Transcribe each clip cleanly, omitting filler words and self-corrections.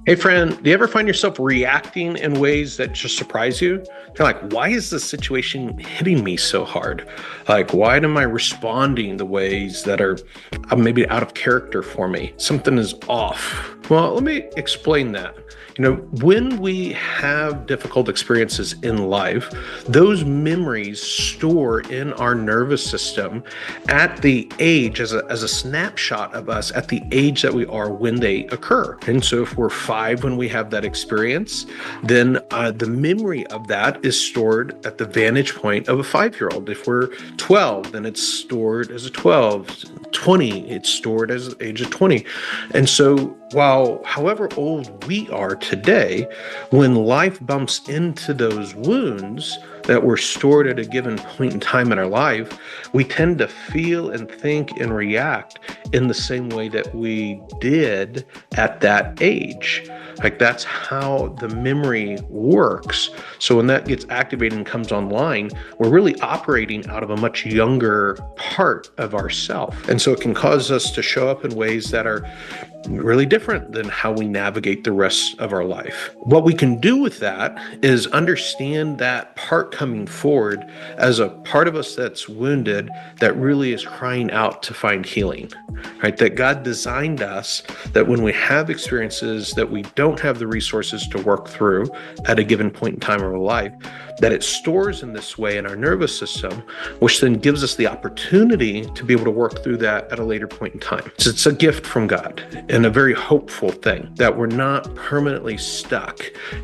Hey friend, do you ever find yourself reacting in ways that just surprise you? Kind of like, why is this situation hitting me so hard? Like, why am I responding the ways that are maybe out of character for me? Something is off. Well, let me explain that. When we have difficult experiences in life, those memories store in our nervous system at the age, as a snapshot of us at the age that we are when they occur. And so if we're 5 when we have that experience, then the memory of that is stored at the vantage point of a 5-year-old. If we're 12, then it's stored as a 12. 20, it's stored as the age of 20. And so however old we are today, when life bumps into those wounds that were stored at a given point in time in our life, we tend to feel and think and react in the same way that we did at that age. Like, that's how the memory works. So when that gets activated and comes online, we're really operating out of a much younger part of ourself. And so it can cause us to show up in ways that are really different than how we navigate the rest of our life. What we can do with that is understand that part coming forward as a part of us that's wounded, that really is crying out to find healing, right? That God designed us that when we have experiences that we don't have the resources to work through at a given point in time of our life, that it stores in this way in our nervous system, which then gives us the opportunity to be able to work through that at a later point in time. So it's a gift from God and a very hopeful thing that we're not permanently stuck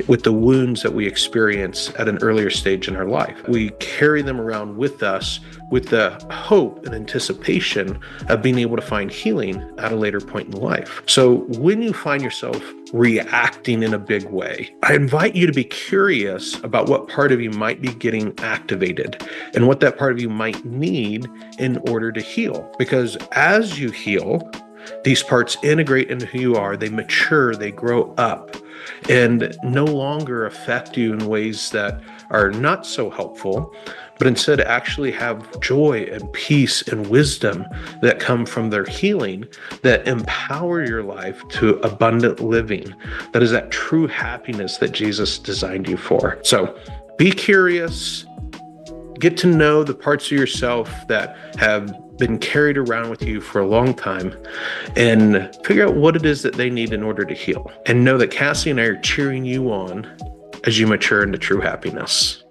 with the wounds that we experience at an earlier stage in our life. We carry them around with us with the hope and anticipation of being able to find healing at a later point in life. So when you find yourself reacting in a big way, I invite you to be curious about what part of you might be getting activated and what that part of you might need in order to heal. Because as you heal, these parts integrate into who you are, they mature, they grow up, and no longer affect you in ways that are not so helpful, but instead actually have joy and peace and wisdom that come from their healing, that empower your life to abundant living. That is that true happiness that Jesus designed you for. So be curious, get to know the parts of yourself that have been carried around with you for a long time, and figure out what it is that they need in order to heal. And know that Cassie and I are cheering you on as you mature into true happiness.